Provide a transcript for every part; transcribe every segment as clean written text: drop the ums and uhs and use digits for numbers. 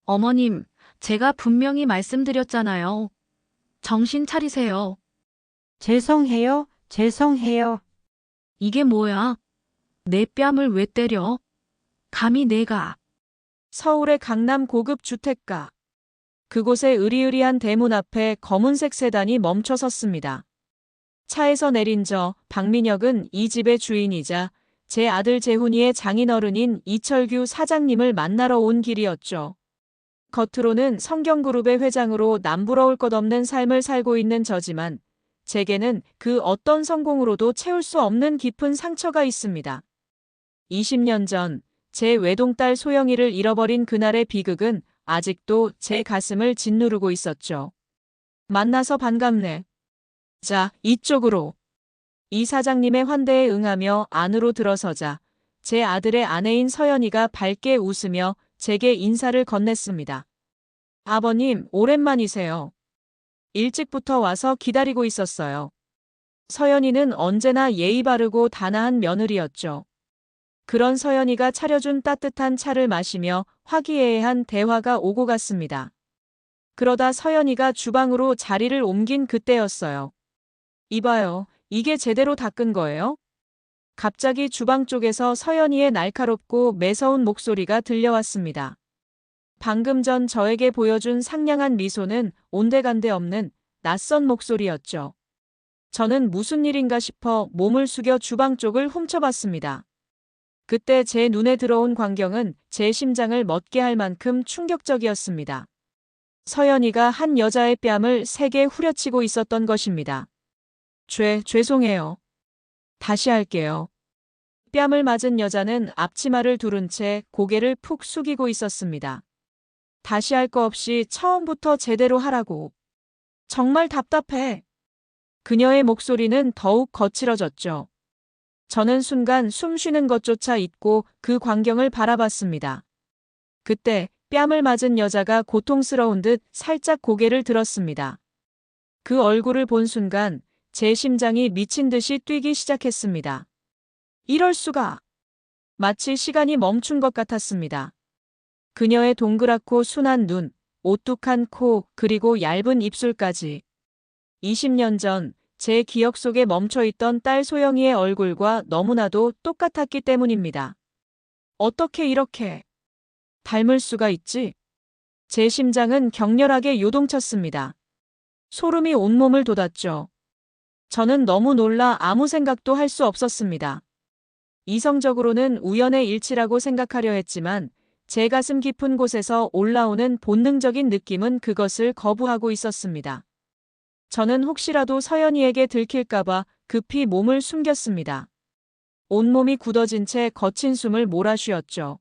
어머님, 제가 분명히 말씀드렸잖아요. 정신 차리세요. 죄송해요, 죄송해요. 이게 뭐야? 내 뺨을 왜 때려? 감히 내가. 서울의 강남 고급 주택가. 그곳의 으리으리한 대문 앞에 검은색 세단이 멈춰 섰습니다. 차에서 내린 박민혁은 이 집의 주인이자 제 아들 재훈이의 장인어른인 이철규 사장님을 만나러 온 길이었죠. 겉으로는 성경그룹의 회장으로 남부러울 것 없는 삶을 살고 있는 저지만 제게는 그 어떤 성공으로도 채울 수 없는 깊은 상처가 있습니다. 20년 전 제 외동딸 소영이를 잃어버린 그날의 비극은 아직도 제 가슴을 짓누르고 있었죠. 만나서 반갑네. 자, 이쪽으로. 이 사장님의 환대에 응하며 안으로 들어서자 제 아들의 아내인 서연이가 밝게 웃으며 제게 인사를 건넸습니다. 아버님, 오랜만이세요. 일찍부터 와서 기다리고 있었어요. 서연이는 언제나 예의 바르고 단아한 며느리였죠. 그런 서연이가 차려준 따뜻한 차를 마시며 화기애애한 대화가 오고 갔습니다. 그러다 서연이가 주방으로 자리를 옮긴 그때였어요. 이봐요, 이게 제대로 닦은 거예요? 갑자기 주방 쪽에서 서연이의 날카롭고 매서운 목소리가 들려왔습니다. 방금 전 저에게 보여준 상냥한 미소는 온데간데 없는 낯선 목소리였죠. 저는 무슨 일인가 싶어 몸을 숙여 주방 쪽을 훔쳐봤습니다. 그때 제 눈에 들어온 광경은 제 심장을 멎게 할 만큼 충격적이었습니다. 서연이가 한 여자의 뺨을 세게 후려치고 있었던 것입니다. 죄송해요. 다시 할게요. 뺨을 맞은 여자는 앞치마를 두른 채 고개를 푹 숙이고 있었습니다. 다시 할 거 없이 처음부터 제대로 하라고. 정말 답답해. 그녀의 목소리는 더욱 거칠어졌죠. 저는 순간 숨 쉬는 것조차 잊고 그 광경을 바라봤습니다. 그때 뺨을 맞은 여자가 고통스러운 듯 살짝 고개를 들었습니다. 그 얼굴을 본 순간 제 심장이 미친 듯이 뛰기 시작했습니다. 이럴 수가. 마치 시간이 멈춘 것 같았습니다. 그녀의 동그랗고 순한 눈, 오뚝한 코, 그리고 얇은 입술까지. 20년 전 제 기억 속에 멈춰있던 딸 소영이의 얼굴과 너무나도 똑같았기 때문입니다. 어떻게 이렇게 닮을 수가 있지? 제 심장은 격렬하게 요동쳤습니다. 소름이 온몸을 돋았죠. 저는 너무 놀라 아무 생각도 할 수 없었습니다. 이성적으로는 우연의 일치라고 생각하려 했지만 제 가슴 깊은 곳에서 올라오는 본능적인 느낌은 그것을 거부하고 있었습니다. 저는 혹시라도 서연이에게 들킬까봐 급히 몸을 숨겼습니다. 온몸이 굳어진 채 거친 숨을 몰아쉬었죠.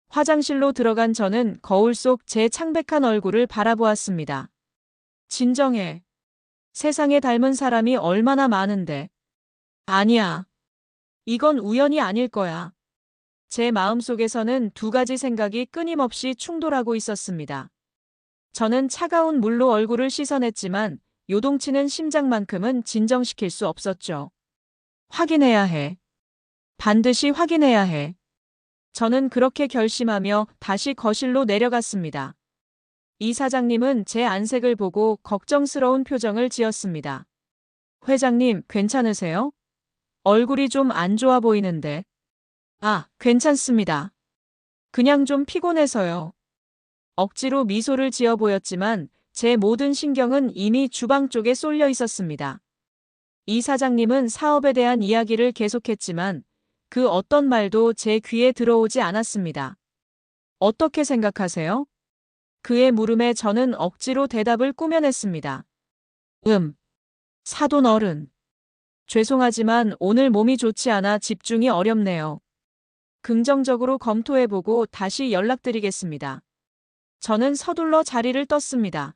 화장실로 들어간 저는 거울 속 제 창백한 얼굴을 바라보았습니다. 진정해. 세상에 닮은 사람이 얼마나 많은데. 아니야. 이건 우연이 아닐 거야. 제 마음속에서는 두 가지 생각이 끊임없이 충돌하고 있었습니다. 저는 차가운 물로 얼굴을 씻어냈지만 요동치는 심장만큼은 진정시킬 수 없었죠. 확인해야 해. 반드시 확인해야 해. 저는 그렇게 결심하며 다시 거실로 내려갔습니다. 이 사장님은 제 안색을 보고 걱정스러운 표정을 지었습니다. 회장님, 괜찮으세요? 얼굴이 좀 안 좋아 보이는데. 아, 괜찮습니다. 그냥 좀 피곤해서요. 억지로 미소를 지어 보였지만 제 모든 신경은 이미 주방 쪽에 쏠려 있었습니다. 이 사장님은 사업에 대한 이야기를 계속했지만 그 어떤 말도 제 귀에 들어오지 않았습니다. 어떻게 생각하세요? 그의 물음에 저는 억지로 대답을 꾸며냈습니다. 사돈 어른. 죄송하지만 오늘 몸이 좋지 않아 집중이 어렵네요. 긍정적으로 검토해보고 다시 연락드리겠습니다. 저는 서둘러 자리를 떴습니다.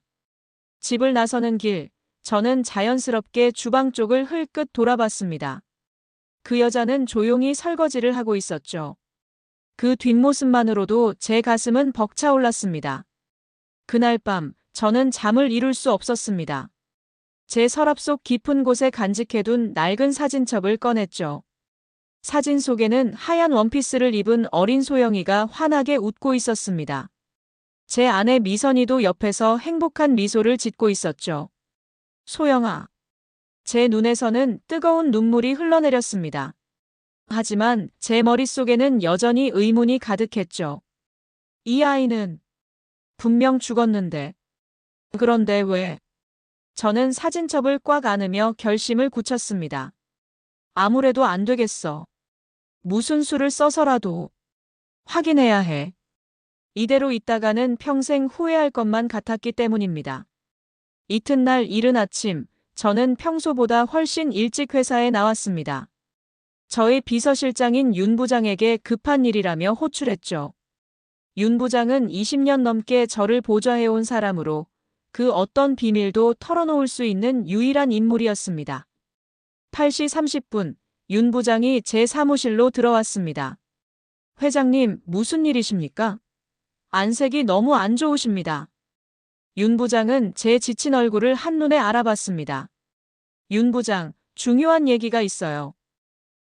집을 나서는 길, 저는 자연스럽게 주방 쪽을 흘끗 돌아봤습니다. 그 여자는 조용히 설거지를 하고 있었죠. 그 뒷모습만으로도 제 가슴은 벅차올랐습니다. 그날 밤, 저는 잠을 이룰 수 없었습니다. 제 서랍 속 깊은 곳에 간직해둔 낡은 사진첩을 꺼냈죠. 사진 속에는 하얀 원피스를 입은 어린 소영이가 환하게 웃고 있었습니다. 제 아내 미선이도 옆에서 행복한 미소를 짓고 있었죠. 소영아. 제 눈에서는 뜨거운 눈물이 흘러내렸습니다. 하지만 제 머릿속에는 여전히 의문이 가득했죠. 이 아이는 분명 죽었는데. 그런데 왜? 저는 사진첩을 꽉 안으며 결심을 굳혔습니다. 아무래도 안 되겠어. 무슨 수를 써서라도 확인해야 해. 이대로 있다가는 평생 후회할 것만 같았기 때문입니다. 이튿날 이른 아침, 저는 평소보다 훨씬 일찍 회사에 나왔습니다. 저의 비서실장인 윤 부장에게 급한 일이라며 호출했죠. 윤 부장은 20년 넘게 저를 보좌해온 사람으로 그 어떤 비밀도 털어놓을 수 있는 유일한 인물이었습니다. 8시 30분, 윤 부장이 제 사무실로 들어왔습니다. 회장님, 무슨 일이십니까? 안색이 너무 안 좋으십니다. 윤 부장은 제 지친 얼굴을 한눈에 알아봤습니다. 윤 부장, 중요한 얘기가 있어요.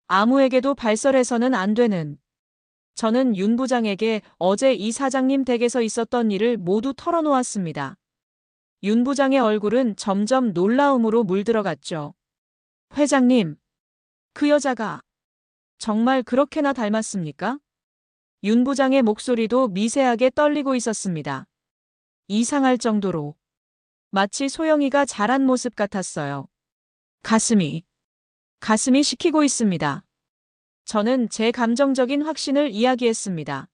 아무에게도 발설해서는 안 되는. 저는 윤 부장에게 어제 이 사장님 댁에서 있었던 일을 모두 털어놓았습니다. 윤 부장의 얼굴은 점점 놀라움으로 물들어갔죠. 회장님, 그 여자가 정말 그렇게나 닮았습니까? 윤 부장의 목소리도 미세하게 떨리고 있었습니다. 이상할 정도로. 마치 소영이가 자란 모습 같았어요. 가슴이 시키고 있습니다. 저는 제 감정적인 확신을 이야기했습니다.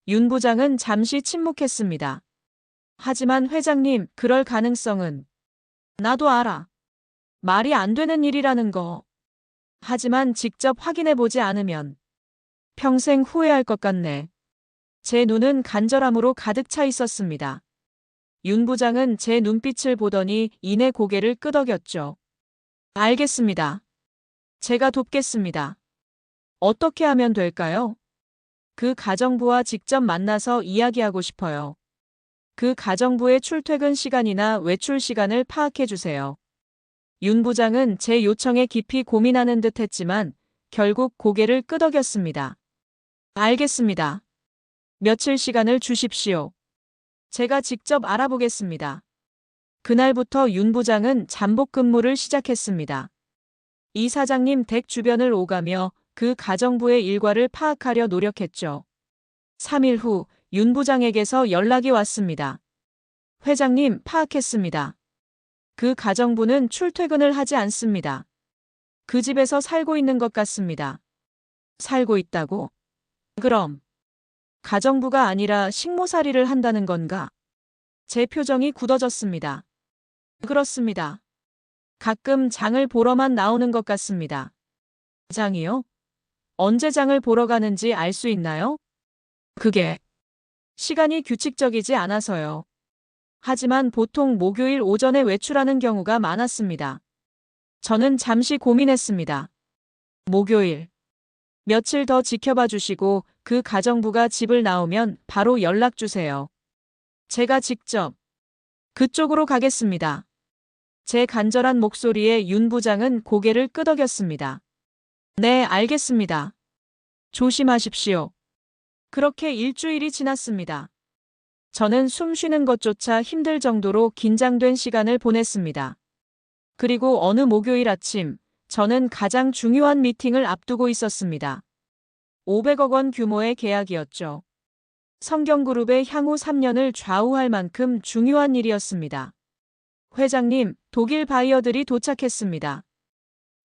윤 부장은 잠시 침묵했습니다. 하지만 회장님, 그럴 가능성은 나도 알아. 말이 안 되는 일이라는 거. 하지만 직접 확인해보지 않으면 평생 후회할 것 같네. 제 눈은 간절함으로 가득 차 있었습니다. 윤 부장은 제 눈빛을 보더니 이내 고개를 끄덕였죠. 알겠습니다. 제가 돕겠습니다. 어떻게 하면 될까요? 그 가정부와 직접 만나서 이야기하고 싶어요. 그 가정부의 출퇴근 시간이나 외출 시간을 파악해 주세요. 윤 부장은 제 요청에 깊이 고민하는 듯 했지만 결국 고개를 끄덕였습니다. 알겠습니다. 며칠 시간을 주십시오. 제가 직접 알아보겠습니다. 그날부터 윤 부장은 잠복 근무를 시작했습니다. 이 사장님 댁 주변을 오가며 그 가정부의 일과를 파악하려 노력했죠. 3일 후 윤 부장에게서 연락이 왔습니다. 회장님, 파악했습니다. 그 가정부는 출퇴근을 하지 않습니다. 그 집에서 살고 있는 것 같습니다. 살고 있다고? 그럼 가정부가 아니라 식모살이를 한다는 건가? 제 표정이 굳어졌습니다. 그렇습니다. 가끔 장을 보러만 나오는 것 같습니다. 장이요? 언제 장을 보러 가는지 알 수 있나요? 그게 시간이 규칙적이지 않아서요. 하지만 보통 목요일 오전에 외출하는 경우가 많았습니다. 저는 잠시 고민했습니다. 목요일. 며칠 더 지켜봐 주시고 그 가정부가 집을 나오면 바로 연락 주세요. 제가 직접 그쪽으로 가겠습니다. 제 간절한 목소리에 윤 부장은 고개를 끄덕였습니다. 네, 알겠습니다. 조심하십시오. 그렇게 일주일이 지났습니다. 저는 숨 쉬는 것조차 힘들 정도로 긴장된 시간을 보냈습니다. 그리고 어느 목요일 아침, 저는 가장 중요한 미팅을 앞두고 있었습니다. 500억 원 규모의 계약이었죠. 성경그룹의 향후 3년을 좌우할 만큼 중요한 일이었습니다. 회장님, 독일 바이어들이 도착했습니다.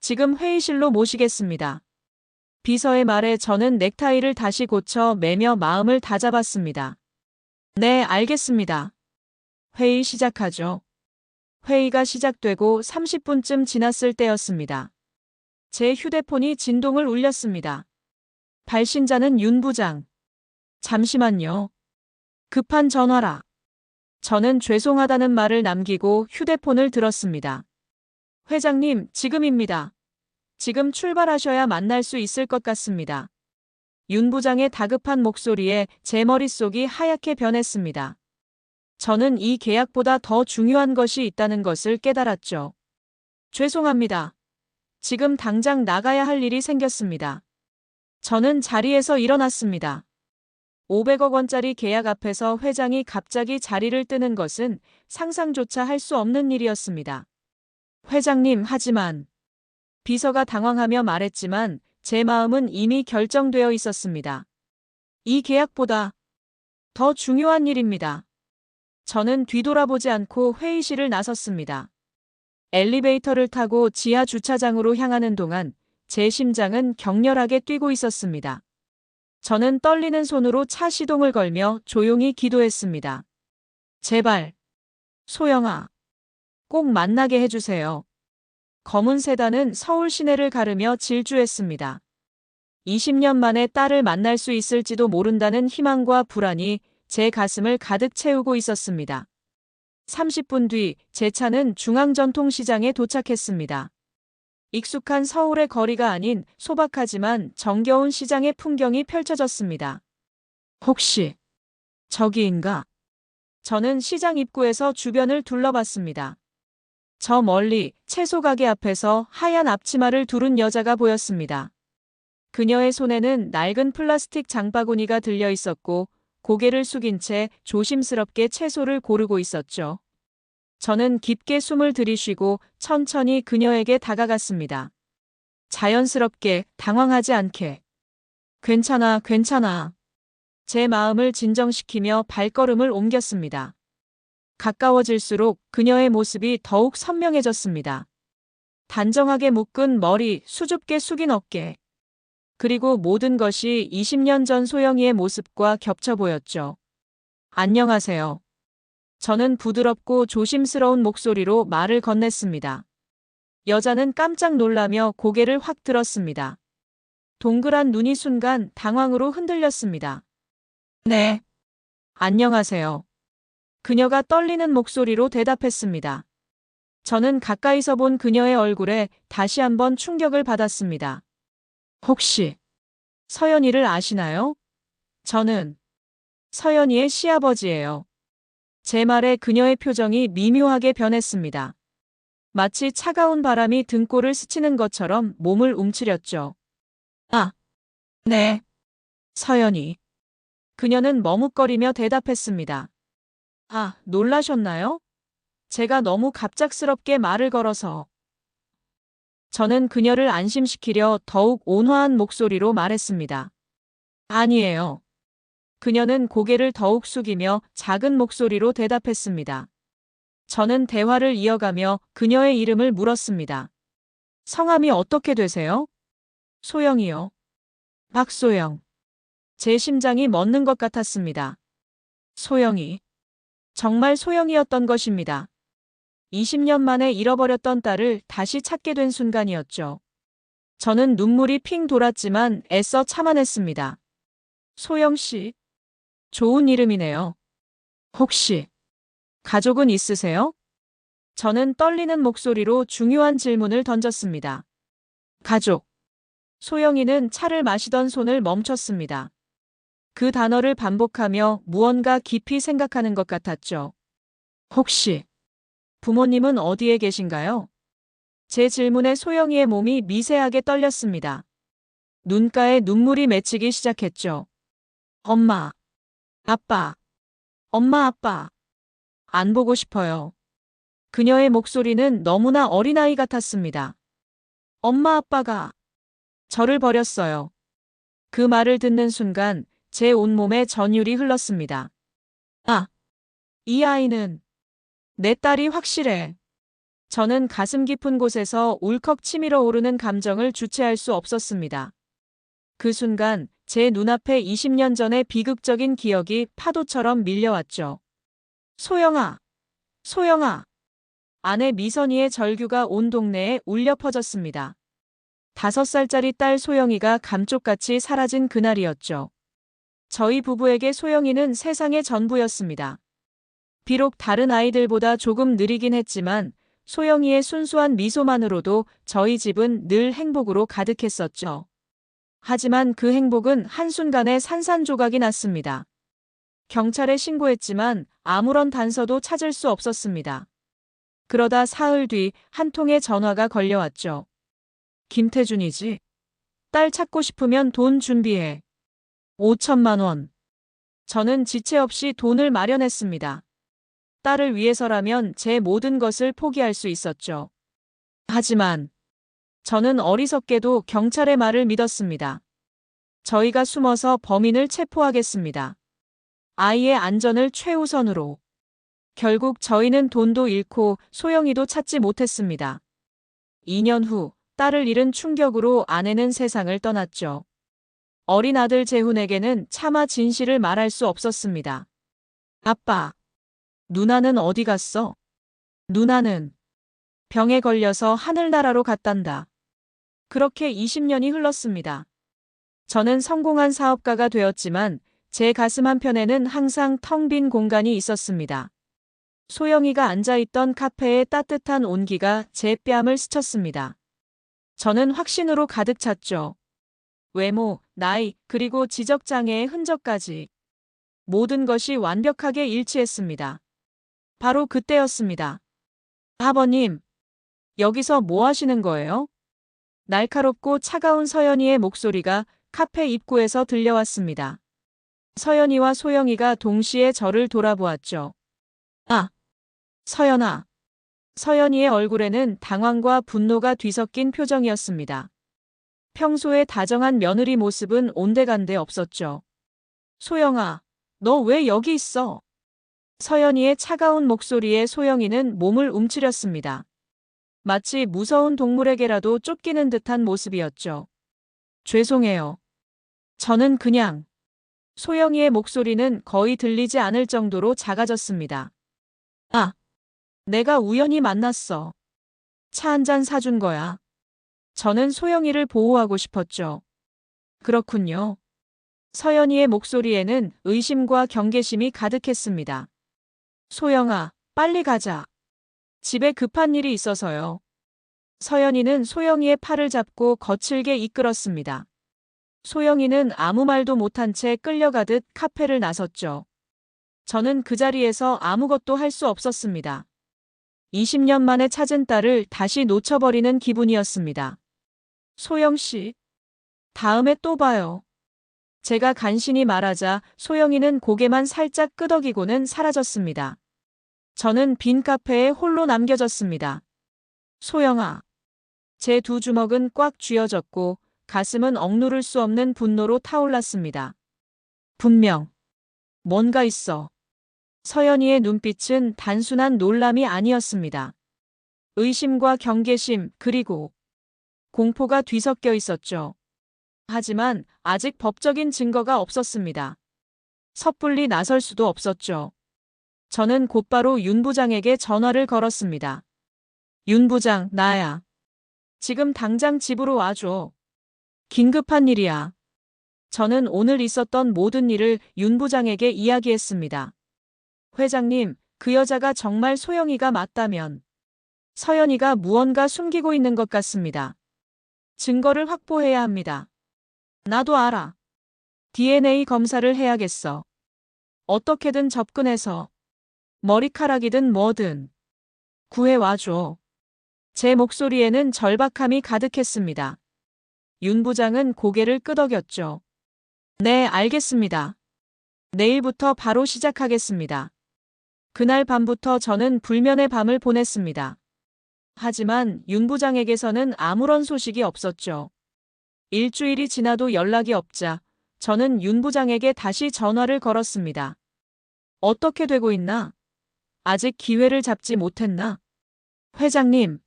지금 회의실로 모시겠습니다. 비서의 말에 저는 넥타이를 다시 고쳐 매며 마음을 다잡았습니다. 네, 알겠습니다. 회의 시작하죠. 회의가 시작되고 30분쯤 지났을 때였습니다. 제 휴대폰이 진동을 울렸습니다. 발신자는 윤 부장. 잠시만요. 급한 전화라. 저는 죄송하다는 말을 남기고 휴대폰을 들었습니다. 회장님, 지금입니다. 지금 출발하셔야 만날 수 있을 것 같습니다. 윤 부장의 다급한 목소리에 제 머릿속이 하얗게 변했습니다. 저는 이 계약보다 더 중요한 것이 있다는 것을 깨달았죠. 죄송합니다. 지금 당장 나가야 할 일이 생겼습니다. 저는 자리에서 일어났습니다. 500억 원짜리 계약 앞에서 회장이 갑자기 자리를 뜨는 것은 상상조차 할 수 없는 일이었습니다. 회장님, 하지만 비서가 당황하며 말했지만 제 마음은 이미 결정되어 있었습니다. 이 계약보다 더 중요한 일입니다. 저는 뒤돌아보지 않고 회의실을 나섰습니다. 엘리베이터를 타고 지하 주차장으로 향하는 동안 제 심장은 격렬하게 뛰고 있었습니다. 저는 떨리는 손으로 차 시동을 걸며 조용히 기도했습니다. 제발, 소영아, 꼭 만나게 해주세요. 검은 세단은 서울 시내를 가르며 질주했습니다. 20년 만에 딸을 만날 수 있을지도 모른다는 희망과 불안이 제 가슴을 가득 채우고 있었습니다. 30분 뒤 제 차는 중앙전통시장에 도착했습니다. 익숙한 서울의 거리가 아닌 소박하지만 정겨운 시장의 풍경이 펼쳐졌습니다. 혹시 저기인가? 저는 시장 입구에서 주변을 둘러봤습니다. 저 멀리 채소 가게 앞에서 하얀 앞치마를 두른 여자가 보였습니다. 그녀의 손에는 낡은 플라스틱 장바구니가 들려 있었고 고개를 숙인 채 조심스럽게 채소를 고르고 있었죠. 저는 깊게 숨을 들이쉬고 천천히 그녀에게 다가갔습니다. 자연스럽게, 당황하지 않게. 괜찮아, 괜찮아. 제 마음을 진정시키며 발걸음을 옮겼습니다. 가까워질수록 그녀의 모습이 더욱 선명해졌습니다. 단정하게 묶은 머리, 수줍게 숙인 어깨. 그리고 모든 것이 20년 전 소영이의 모습과 겹쳐 보였죠. 안녕하세요. 저는 부드럽고 조심스러운 목소리로 말을 건넸습니다. 여자는 깜짝 놀라며 고개를 확 들었습니다. 동그란 눈이 순간 당황으로 흔들렸습니다. 네. 안녕하세요. 그녀가 떨리는 목소리로 대답했습니다. 저는 가까이서 본 그녀의 얼굴에 다시 한번 충격을 받았습니다. 혹시 서연이를 아시나요? 저는 서연이의 시아버지예요. 제 말에 그녀의 표정이 미묘하게 변했습니다. 마치 차가운 바람이 등골을 스치는 것처럼 몸을 움츠렸죠. 아, 네. 서연이. 그녀는 머뭇거리며 대답했습니다. 아, 놀라셨나요? 제가 너무 갑작스럽게 말을 걸어서. 저는 그녀를 안심시키려 더욱 온화한 목소리로 말했습니다. 아니에요. 그녀는 고개를 더욱 숙이며 작은 목소리로 대답했습니다. 저는 대화를 이어가며 그녀의 이름을 물었습니다. 성함이 어떻게 되세요? 소영이요. 박소영. 제 심장이 멎는 것 같았습니다. 소영이. 정말 소영이었던 것입니다. 20년 만에 잃어버렸던 딸을 다시 찾게 된 순간이었죠. 저는 눈물이 핑 돌았지만 애써 참아냈습니다. 소영 씨. 좋은 이름이네요. 혹시 가족은 있으세요? 저는 떨리는 목소리로 중요한 질문을 던졌습니다. 가족. 소영이는 차를 마시던 손을 멈췄습니다. 그 단어를 반복하며 무언가 깊이 생각하는 것 같았죠. 혹시 부모님은 어디에 계신가요? 제 질문에 소영이의 몸이 미세하게 떨렸습니다. 눈가에 눈물이 맺히기 시작했죠. 엄마. 아빠. 엄마, 아빠. 안 보고 싶어요. 그녀의 목소리는 너무나 어린아이 같았습니다. 엄마, 아빠가 저를 버렸어요. 그 말을 듣는 순간 제 온몸에 전율이 흘렀습니다. 아, 이 아이는 내 딸이 확실해. 저는 가슴 깊은 곳에서 울컥 치밀어 오르는 감정을 주체할 수 없었습니다. 그 순간 제 눈앞에 20년 전의 비극적인 기억이 파도처럼 밀려왔죠. 소영아, 소영아. 아내 미선이의 절규가 온 동네에 울려 퍼졌습니다. 5살짜리 딸 소영이가 감쪽같이 사라진 그날이었죠. 저희 부부에게 소영이는 세상의 전부였습니다. 비록 다른 아이들보다 조금 느리긴 했지만 소영이의 순수한 미소만으로도 저희 집은 늘 행복으로 가득했었죠. 하지만 그 행복은 한순간에 산산조각이 났습니다. 경찰에 신고했지만 아무런 단서도 찾을 수 없었습니다. 그러다 사흘 뒤 한 통의 전화가 걸려왔죠. 김태준이지? 딸 찾고 싶으면 돈 준비해. 5천만 원. 저는 지체 없이 돈을 마련했습니다. 딸을 위해서라면 제 모든 것을 포기할 수 있었죠. 하지만 저는 어리석게도 경찰의 말을 믿었습니다. 저희가 숨어서 범인을 체포하겠습니다. 아이의 안전을 최우선으로. 결국 저희는 돈도 잃고 소영이도 찾지 못했습니다. 2년 후 딸을 잃은 충격으로 아내는 세상을 떠났죠. 어린 아들 재훈에게는 차마 진실을 말할 수 없었습니다. 아빠, 누나는 어디 갔어? 누나는 병에 걸려서 하늘나라로 갔단다. 그렇게 20년이 흘렀습니다. 저는 성공한 사업가가 되었지만 제 가슴 한편에는 항상 텅 빈 공간이 있었습니다. 소영이가 앉아있던 카페의 따뜻한 온기가 제 뺨을 스쳤습니다. 저는 확신으로 가득 찼죠. 외모, 나이, 그리고 지적장애의 흔적까지. 모든 것이 완벽하게 일치했습니다. 바로 그때였습니다. 아버님, 여기서 뭐 하시는 거예요? 날카롭고 차가운 서연이의 목소리가 카페 입구에서 들려왔습니다. 서연이와 소영이가 동시에 저를 돌아보았죠. 아, 서연아. 서연이의 얼굴에는 당황과 분노가 뒤섞인 표정이었습니다. 평소에 다정한 며느리 모습은 온데간데 없었죠. 소영아, 너 왜 여기 있어? 서연이의 차가운 목소리에 소영이는 몸을 움츠렸습니다. 마치 무서운 동물에게라도 쫓기는 듯한 모습이었죠. 죄송해요. 저는 그냥. 소영이의 목소리는 거의 들리지 않을 정도로 작아졌습니다. 아, 내가 우연히 만났어. 차 한 잔 사준 거야. 저는 소영이를 보호하고 싶었죠. 그렇군요. 서연이의 목소리에는 의심과 경계심이 가득했습니다. 소영아, 빨리 가자. 집에 급한 일이 있어서요. 서연이는 소영이의 팔을 잡고 거칠게 이끌었습니다. 소영이는 아무 말도 못한 채 끌려가듯 카페를 나섰죠. 저는 그 자리에서 아무것도 할 수 없었습니다. 20년 만에 찾은 딸을 다시 놓쳐버리는 기분이었습니다. 소영 씨, 다음에 또 봐요. 제가 간신히 말하자 소영이는 고개만 살짝 끄덕이고는 사라졌습니다. 저는 빈 카페에 홀로 남겨졌습니다. 소영아. 제 두 주먹은 꽉 쥐어졌고 가슴은 억누를 수 없는 분노로 타올랐습니다. 분명 뭔가 있어. 서연이의 눈빛은 단순한 놀람이 아니었습니다. 의심과 경계심 그리고 공포가 뒤섞여 있었죠. 하지만 아직 법적인 증거가 없었습니다. 섣불리 나설 수도 없었죠. 저는 곧바로 윤 부장에게 전화를 걸었습니다. 윤 부장, 나야. 지금 당장 집으로 와줘. 긴급한 일이야. 저는 오늘 있었던 모든 일을 윤 부장에게 이야기했습니다. 회장님, 그 여자가 정말 소영이가 맞다면 서연이가 무언가 숨기고 있는 것 같습니다. 증거를 확보해야 합니다. 나도 알아. DNA 검사를 해야겠어. 어떻게든 접근해서 머리카락이든 뭐든 구해와줘. 제 목소리에는 절박함이 가득했습니다. 윤 부장은 고개를 끄덕였죠. 네, 알겠습니다. 내일부터 바로 시작하겠습니다. 그날 밤부터 저는 불면의 밤을 보냈습니다. 하지만 윤 부장에게서는 아무런 소식이 없었죠. 일주일이 지나도 연락이 없자 저는 윤 부장에게 다시 전화를 걸었습니다. 어떻게 되고 있나? 아직 기회를 잡지 못했나? 회장님,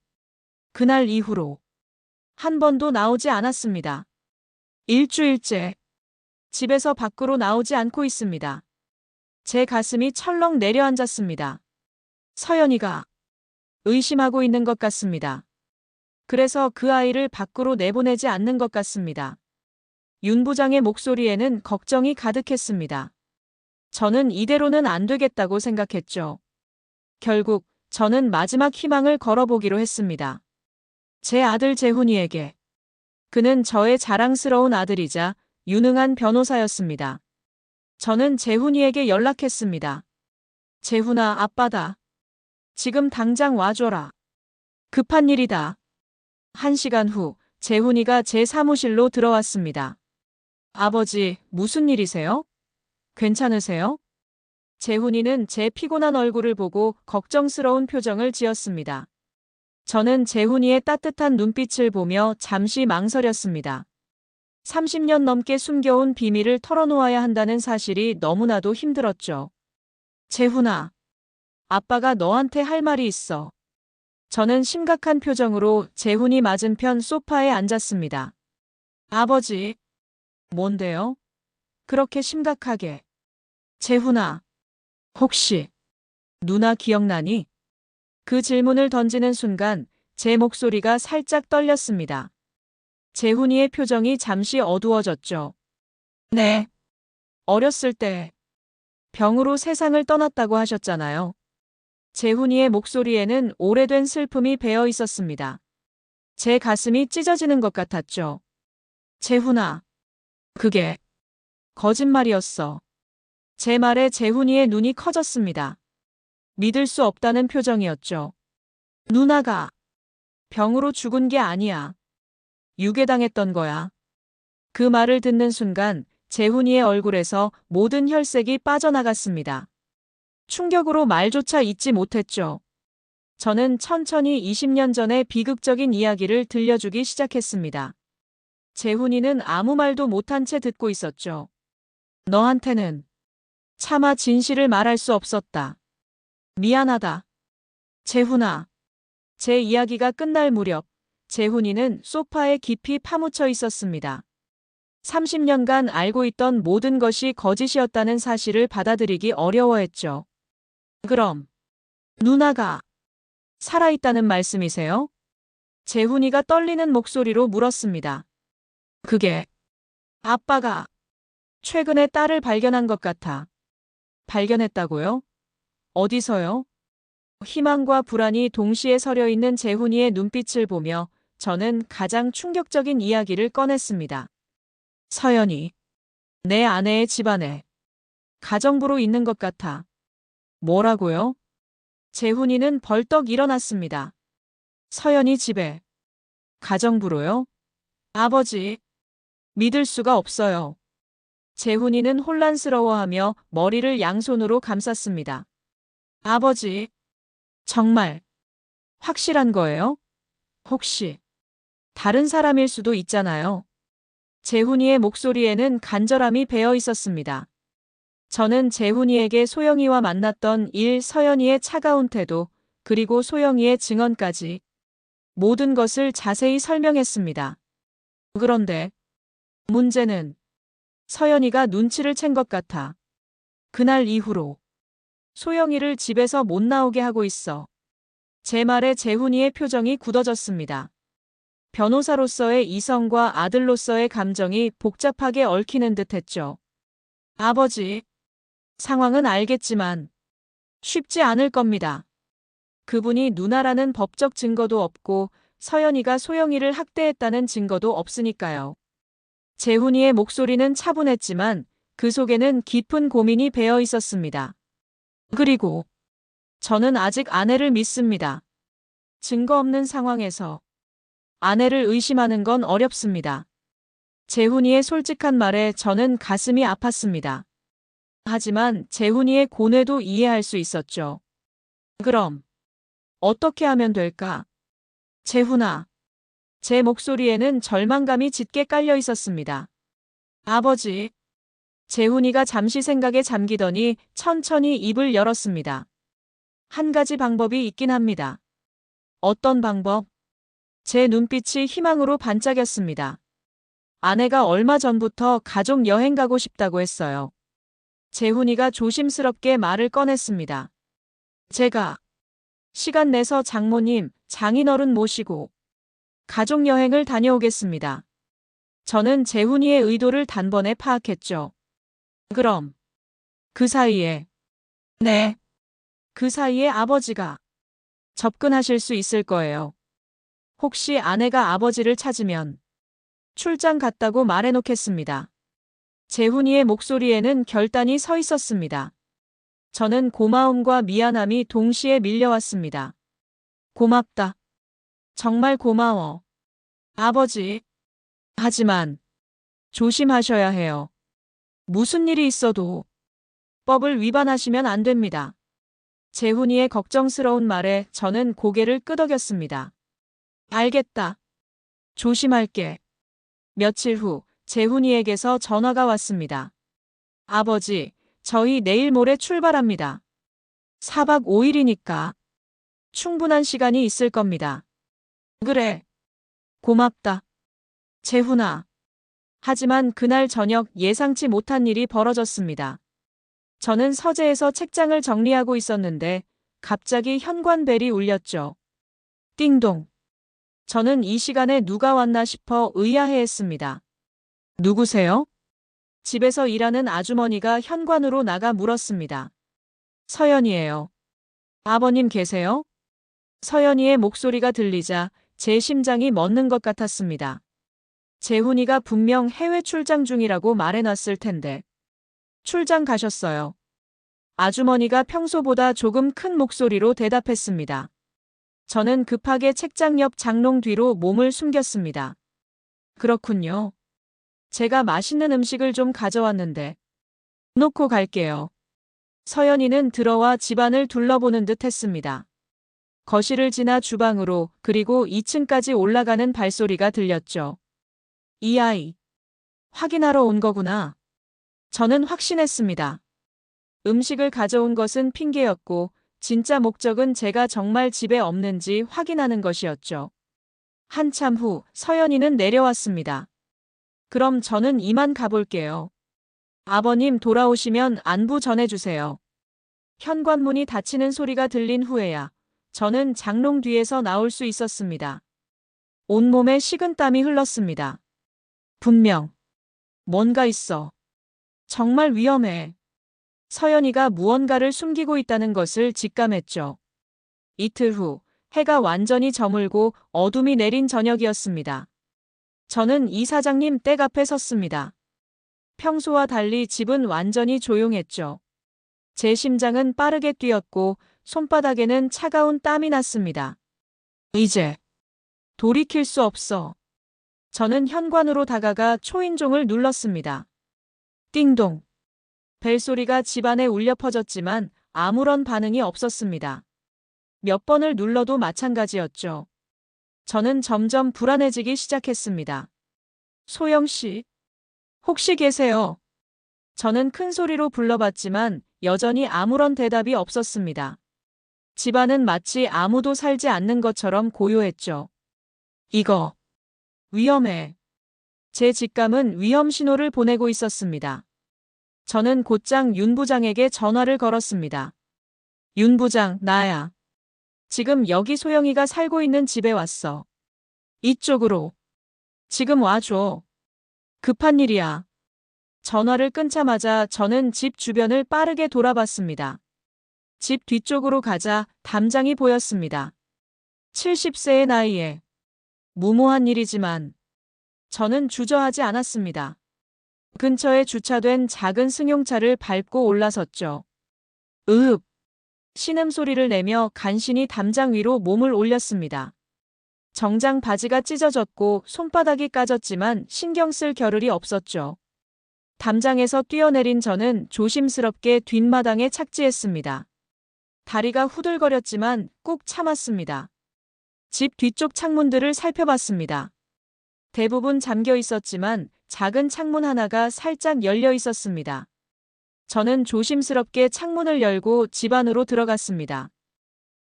그날 이후로 한 번도 나오지 않았습니다. 일주일째 집에서 밖으로 나오지 않고 있습니다. 제 가슴이 철렁 내려앉았습니다. 서연이가 의심하고 있는 것 같습니다. 그래서 그 아이를 밖으로 내보내지 않는 것 같습니다. 윤 부장의 목소리에는 걱정이 가득했습니다. 저는 이대로는 안 되겠다고 생각했죠. 결국 저는 마지막 희망을 걸어보기로 했습니다. 제 아들 재훈이에게. 그는 저의 자랑스러운 아들이자 유능한 변호사였습니다. 저는 재훈이에게 연락했습니다. 재훈아, 아빠다. 지금 당장 와줘라. 급한 일이다. 1시간 후 재훈이가 제 사무실로 들어왔습니다. 아버지, 무슨 일이세요? 괜찮으세요? 재훈이는 제 피곤한 얼굴을 보고 걱정스러운 표정을 지었습니다. 저는 재훈이의 따뜻한 눈빛을 보며 잠시 망설였습니다. 30년 넘게 숨겨온 비밀을 털어놓아야 한다는 사실이 너무나도 힘들었죠. 재훈아, 아빠가 너한테 할 말이 있어. 저는 심각한 표정으로 재훈이 맞은편 소파에 앉았습니다. 아버지, 뭔데요? 그렇게 심각하게. 재훈아, 혹시 누나 기억나니? 그 질문을 던지는 순간 제 목소리가 살짝 떨렸습니다. 재훈이의 표정이 잠시 어두워졌죠. 네. 어렸을 때 병으로 세상을 떠났다고 하셨잖아요. 재훈이의 목소리에는 오래된 슬픔이 배어 있었습니다. 제 가슴이 찢어지는 것 같았죠. 재훈아, 그게 거짓말이었어. 제 말에 재훈이의 눈이 커졌습니다. 믿을 수 없다는 표정이었죠. 누나가 병으로 죽은 게 아니야. 유괴당했던 거야. 그 말을 듣는 순간 재훈이의 얼굴에서 모든 혈색이 빠져나갔습니다. 충격으로 말조차 잇지 못했죠. 저는 천천히 20년 전의 비극적인 이야기를 들려주기 시작했습니다. 재훈이는 아무 말도 못한 채 듣고 있었죠. 너한테는 차마 진실을 말할 수 없었다. 미안하다. 재훈아. 제 이야기가 끝날 무렵 재훈이는 소파에 깊이 파묻혀 있었습니다. 30년간 알고 있던 모든 것이 거짓이었다는 사실을 받아들이기 어려워했죠. 그럼 누나가 살아있다는 말씀이세요? 재훈이가 떨리는 목소리로 물었습니다. 그게 아빠가 최근에 딸을 발견한 것 같아. 발견했다고요? 어디서요? 희망과 불안이 동시에 서려 있는 재훈이의 눈빛을 보며 저는 가장 충격적인 이야기를 꺼냈습니다. 서연이 내 아내의 집안에 가정부로 있는 것 같아. 뭐라고요? 재훈이는 벌떡 일어났습니다. 서연이 집에 가정부로요? 아버지, 믿을 수가 없어요. 재훈이는 혼란스러워하며 머리를 양손으로 감쌌습니다. 아버지, 정말 확실한 거예요? 혹시 다른 사람일 수도 있잖아요. 재훈이의 목소리에는 간절함이 배어 있었습니다. 저는 재훈이에게 소영이와 만났던 일, 서연이의 차가운 태도, 그리고 소영이의 증언까지 모든 것을 자세히 설명했습니다. 그런데 문제는 서연이가 눈치를 챈 것 같아. 그날 이후로 소영이를 집에서 못 나오게 하고 있어. 제 말에 재훈이의 표정이 굳어졌습니다. 변호사로서의 이성과 아들로서의 감정이 복잡하게 얽히는 듯 했죠. 아버지, 상황은 알겠지만 쉽지 않을 겁니다. 그분이 누나라는 법적 증거도 없고 서연이가 소영이를 학대했다는 증거도 없으니까요. 재훈이의 목소리는 차분했지만 그 속에는 깊은 고민이 배어 있었습니다. 그리고 저는 아직 아내를 믿습니다. 증거 없는 상황에서 아내를 의심하는 건 어렵습니다. 재훈이의 솔직한 말에 저는 가슴이 아팠습니다. 하지만 재훈이의 고뇌도 이해할 수 있었죠. 그럼 어떻게 하면 될까? 재훈아. 제 목소리에는 절망감이 짙게 깔려 있었습니다. 아버지. 재훈이가 잠시 생각에 잠기더니 천천히 입을 열었습니다. 한 가지 방법이 있긴 합니다. 어떤 방법? 제 눈빛이 희망으로 반짝였습니다. 아내가 얼마 전부터 가족 여행 가고 싶다고 했어요. 재훈이가 조심스럽게 말을 꺼냈습니다. 제가 시간 내서 장모님, 장인어른 모시고 가족 여행을 다녀오겠습니다. 저는 재훈이의 의도를 단번에 파악했죠. 그럼 그 사이에 네. 그 사이에 아버지가 접근하실 수 있을 거예요. 혹시 아내가 아버지를 찾으면 출장 갔다고 말해놓겠습니다. 재훈이의 목소리에는 결단이 서 있었습니다. 저는 고마움과 미안함이 동시에 밀려왔습니다. 고맙다. 정말 고마워. 아버지. 하지만 조심하셔야 해요. 무슨 일이 있어도 법을 위반하시면 안 됩니다. 재훈이의 걱정스러운 말에 저는 고개를 끄덕였습니다. 알겠다. 조심할게. 며칠 후 재훈이에게서 전화가 왔습니다. 아버지, 저희 내일 모레 출발합니다. 4박 5일이니까 충분한 시간이 있을 겁니다. 그래. 고맙다. 재훈아. 하지만 그날 저녁 예상치 못한 일이 벌어졌습니다. 저는 서재에서 책장을 정리하고 있었는데 갑자기 현관벨이 울렸죠. 띵동. 저는 이 시간에 누가 왔나 싶어 의아해했습니다. 누구세요? 집에서 일하는 아주머니가 현관으로 나가 물었습니다. 서연이에요. 아버님 계세요? 서연이의 목소리가 들리자 제 심장이 멎는 것 같았습니다. 재훈이가 분명 해외 출장 중이라고 말해놨을 텐데. 출장 가셨어요. 아주머니가 평소보다 조금 큰 목소리로 대답했습니다. 저는 급하게 책장 옆 장롱 뒤로 몸을 숨겼습니다. 그렇군요. 제가 맛있는 음식을 좀 가져왔는데. 놓고 갈게요. 서연이는 들어와 집안을 둘러보는 듯 했습니다. 거실을 지나 주방으로 그리고 2층까지 올라가는 발소리가 들렸죠. 이 아이. 확인하러 온 거구나. 저는 확신했습니다. 음식을 가져온 것은 핑계였고 진짜 목적은 제가 정말 집에 없는지 확인하는 것이었죠. 한참 후 서연이는 내려왔습니다. 그럼 저는 이만 가볼게요. 아버님 돌아오시면 안부 전해주세요. 현관문이 닫히는 소리가 들린 후에야 저는 장롱 뒤에서 나올 수 있었습니다. 온몸에 식은땀이 흘렀습니다. 분명 뭔가 있어. 정말 위험해. 서연이가 무언가를 숨기고 있다는 것을 직감했죠. 이틀 후 해가 완전히 저물고 어둠이 내린 저녁이었습니다. 저는 이사장님 댁 앞에 섰습니다. 평소와 달리 집은 완전히 조용했죠. 제 심장은 빠르게 뛰었고 손바닥에는 차가운 땀이 났습니다. 이제 돌이킬 수 없어. 저는 현관으로 다가가 초인종을 눌렀습니다. 띵동. 벨소리가 집안에 울려 퍼졌지만 아무런 반응이 없었습니다. 몇 번을 눌러도 마찬가지였죠. 저는 점점 불안해지기 시작했습니다. 소영 씨, 혹시 계세요? 저는 큰 소리로 불러봤지만 여전히 아무런 대답이 없었습니다. 집안은 마치 아무도 살지 않는 것처럼 고요했죠. 이거 위험해. 제 직감은 위험 신호를 보내고 있었습니다. 저는 곧장 윤 부장에게 전화를 걸었습니다. 윤 부장, 나야. 지금 여기 소영이가 살고 있는 집에 왔어. 이쪽으로. 지금 와줘. 급한 일이야. 전화를 끊자마자 저는 집 주변을 빠르게 돌아봤습니다. 집 뒤쪽으로 가자 담장이 보였습니다. 70세의 나이에. 무모한 일이지만 저는 주저하지 않았습니다. 근처에 주차된 작은 승용차를 밟고 올라섰죠. 으흡. 신음소리를 내며 간신히 담장 위로 몸을 올렸습니다. 정장 바지가 찢어졌고 손바닥이 까졌지만 신경 쓸 겨를이 없었죠. 담장에서 뛰어내린 저는 조심스럽게 뒷마당에 착지했습니다. 다리가 후들거렸지만 꾹 참았습니다. 집 뒤쪽 창문들을 살펴봤습니다. 대부분 잠겨 있었지만 작은 창문 하나가 살짝 열려 있었습니다. 저는 조심스럽게 창문을 열고 집 안으로 들어갔습니다.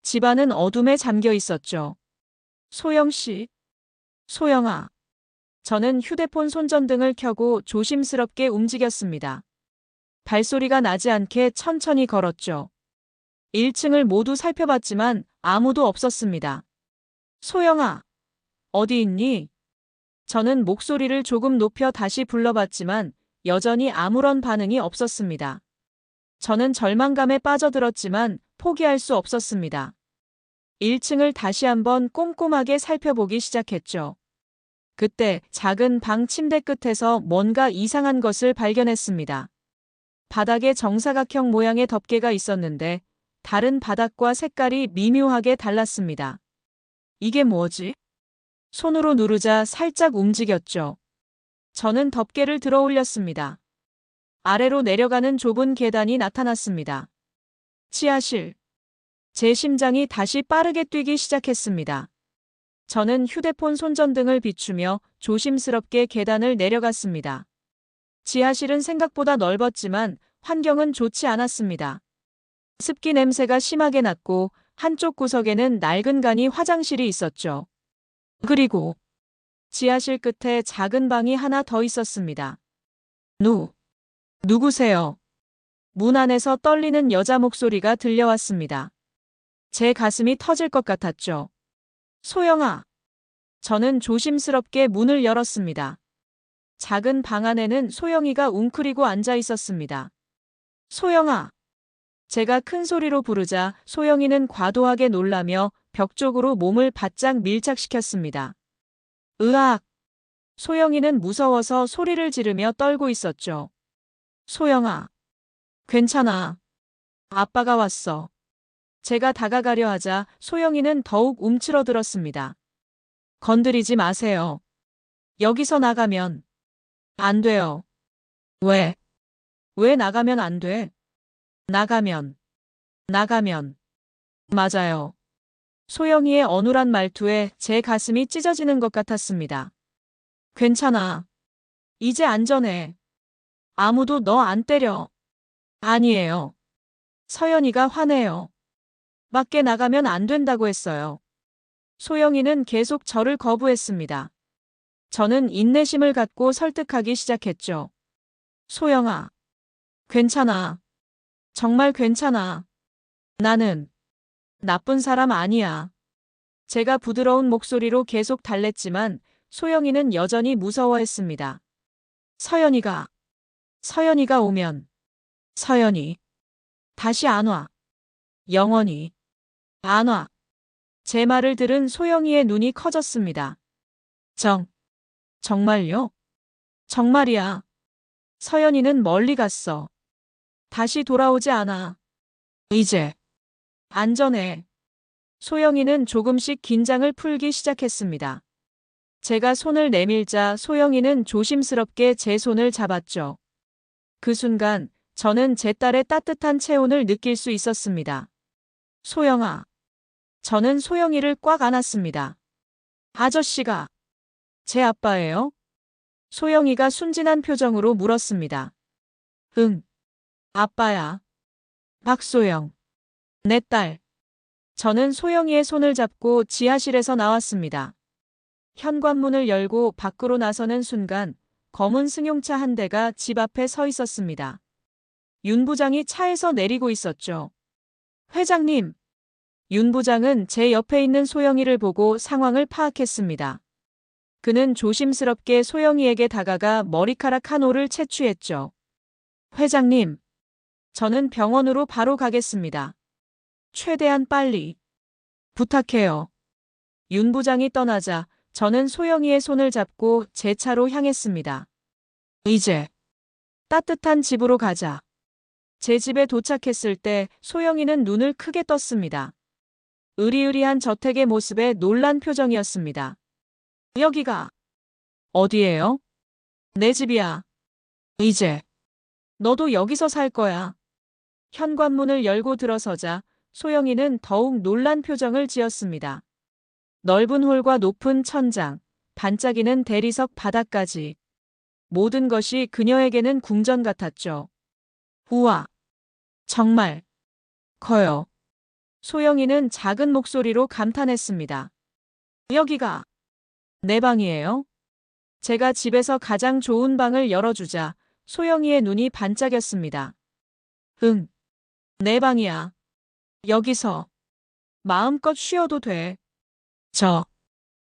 집안은 어둠에 잠겨 있었죠. 소영 씨. 소영아. 저는 휴대폰 손전등을 켜고 조심스럽게 움직였습니다. 발소리가 나지 않게 천천히 걸었죠. 1층을 모두 살펴봤지만 아무도 없었습니다. 소영아. 어디 있니? 저는 목소리를 조금 높여 다시 불러봤지만 여전히 아무런 반응이 없었습니다. 저는 절망감에 빠져들었지만 포기할 수 없었습니다. 1층을 다시 한번 꼼꼼하게 살펴보기 시작했죠. 그때 작은 방 침대 끝에서 뭔가 이상한 것을 발견했습니다. 바닥에 정사각형 모양의 덮개가 있었는데 다른 바닥과 색깔이 미묘하게 달랐습니다. 이게 뭐지? 손으로 누르자 살짝 움직였죠. 저는 덮개를 들어 올렸습니다. 아래로 내려가는 좁은 계단이 나타났습니다. 지하실. 제 심장이 다시 빠르게 뛰기 시작했습니다. 저는 휴대폰 손전등을 비추며 조심스럽게 계단을 내려갔습니다. 지하실은 생각보다 넓었지만 환경은 좋지 않았습니다. 습기 냄새가 심하게 났고 한쪽 구석에는 낡은 간이 화장실이 있었죠. 그리고 지하실 끝에 작은 방이 하나 더 있었습니다. 누구세요? 문 안에서 떨리는 여자 목소리가 들려왔습니다. 제 가슴이 터질 것 같았죠. 소영아. 저는 조심스럽게 문을 열었습니다. 작은 방 안에는 소영이가 웅크리고 앉아 있었습니다. 소영아. 제가 큰 소리로 부르자 소영이는 과도하게 놀라며 벽 쪽으로 몸을 바짝 밀착시켰습니다. 으악! 소영이는 무서워서 소리를 지르며 떨고 있었죠. 소영아. 괜찮아. 아빠가 왔어. 제가 다가가려 하자 소영이는 더욱 움츠러들었습니다. 건드리지 마세요. 여기서 나가면 안 돼요. 왜? 왜 나가면 안 돼? 나가면. 맞아요. 소영이의 어눌한 말투에 제 가슴이 찢어지는 것 같았습니다. 괜찮아. 이제 안전해. 아무도 너 안 때려. 아니에요. 서연이가 화내요. 밖에 나가면 안 된다고 했어요. 소영이는 계속 저를 거부했습니다. 저는 인내심을 갖고 설득하기 시작했죠. 소영아. 괜찮아. 정말 괜찮아. 나는 나쁜 사람 아니야. 제가 부드러운 목소리로 계속 달랬지만 소영이는 여전히 무서워했습니다. 서연이가 오면 서연이 다시 안 와. 영원히 안 와. 제 말을 들은 소영이의 눈이 커졌습니다. 정말요? 정말이야. 서연이는 멀리 갔어. 다시 돌아오지 않아. 이제 안전해. 소영이는 조금씩 긴장을 풀기 시작했습니다. 제가 손을 내밀자 소영이는 조심스럽게 제 손을 잡았죠. 그 순간 저는 제 딸의 따뜻한 체온을 느낄 수 있었습니다. 소영아. 저는 소영이를 꽉 안았습니다. 아저씨가 제 아빠예요? 소영이가 순진한 표정으로 물었습니다. 응. 아빠야. 박소영. 내 딸. 저는 소영이의 손을 잡고 지하실에서 나왔습니다. 현관문을 열고 밖으로 나서는 순간 검은 승용차 한 대가 집 앞에 서 있었습니다. 윤 부장이 차에서 내리고 있었죠. 회장님. 윤 부장은 제 옆에 있는 소영이를 보고 상황을 파악했습니다. 그는 조심스럽게 소영이에게 다가가 머리카락 한 올을 채취했죠. 회장님. 저는 병원으로 바로 가겠습니다. 최대한 빨리. 부탁해요. 윤 부장이 떠나자 저는 소영이의 손을 잡고 제 차로 향했습니다. 이제 따뜻한 집으로 가자. 제 집에 도착했을 때 소영이는 눈을 크게 떴습니다. 으리으리한 저택의 모습에 놀란 표정이었습니다. 여기가 어디예요? 내 집이야. 이제 너도 여기서 살 거야. 현관문을 열고 들어서자 소영이는 더욱 놀란 표정을 지었습니다. 넓은 홀과 높은 천장, 반짝이는 대리석 바닥까지. 모든 것이 그녀에게는 궁전 같았죠. 우와, 정말 커요. 소영이는 작은 목소리로 감탄했습니다. 여기가 내 방이에요? 제가 집에서 가장 좋은 방을 열어주자 소영이의 눈이 반짝였습니다. 응, 내 방이야. 여기서 마음껏 쉬어도 돼.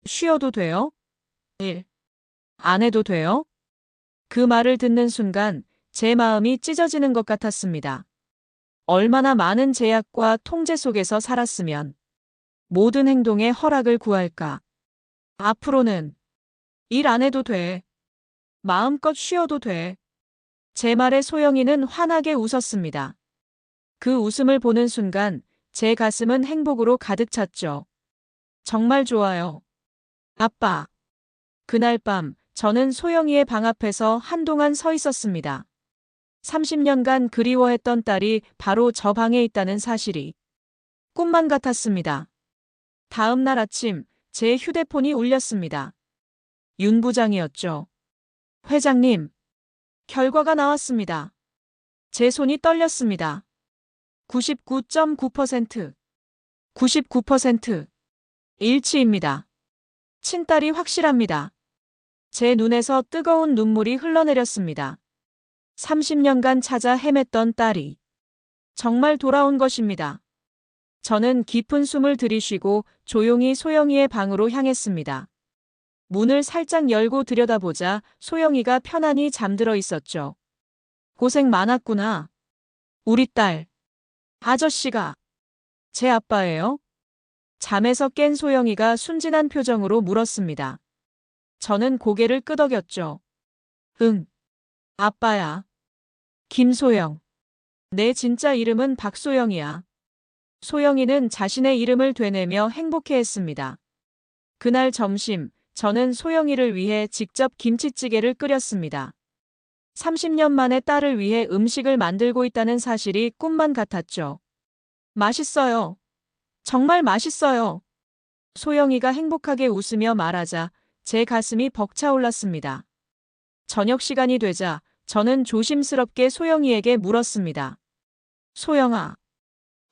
쉬어도 돼요? 일 안 해도 돼요? 그 말을 듣는 순간 제 마음이 찢어지는 것 같았습니다. 얼마나 많은 제약과 통제 속에서 살았으면 모든 행동에 허락을 구할까. 앞으로는 일 안 해도 돼. 마음껏 쉬어도 돼. 제 말에 소영이는 환하게 웃었습니다. 그 웃음을 보는 순간 제 가슴은 행복으로 가득 찼죠. 정말 좋아요. 아빠. 그날 밤 저는 소영이의 방 앞에서 한동안 서 있었습니다. 30년간 그리워했던 딸이 바로 저 방에 있다는 사실이 꿈만 같았습니다. 다음 날 아침 제 휴대폰이 울렸습니다. 윤 부장이었죠. 회장님, 결과가 나왔습니다. 제 손이 떨렸습니다. 99.9%, 99% 일치입니다. 친딸이 확실합니다. 제 눈에서 뜨거운 눈물이 흘러내렸습니다. 30년간 찾아 헤맸던 딸이 정말 돌아온 것입니다. 저는 깊은 숨을 들이쉬고 조용히 소영이의 방으로 향했습니다. 문을 살짝 열고 들여다보자 소영이가 편안히 잠들어 있었죠. 고생 많았구나. 우리 딸. 아저씨가 제 아빠예요? 잠에서 깬 소영이가 순진한 표정으로 물었습니다. 저는 고개를 끄덕였죠. 응. 아빠야. 김소영. 내 진짜 이름은 박소영이야. 소영이는 자신의 이름을 되뇌며 행복해했습니다. 그날 점심, 저는 소영이를 위해 직접 김치찌개를 끓였습니다. 30년 만에 딸을 위해 음식을 만들고 있다는 사실이 꿈만 같았죠. 맛있어요. 정말 맛있어요. 소영이가 행복하게 웃으며 말하자 제 가슴이 벅차올랐습니다. 저녁 시간이 되자 저는 조심스럽게 소영이에게 물었습니다. 소영아,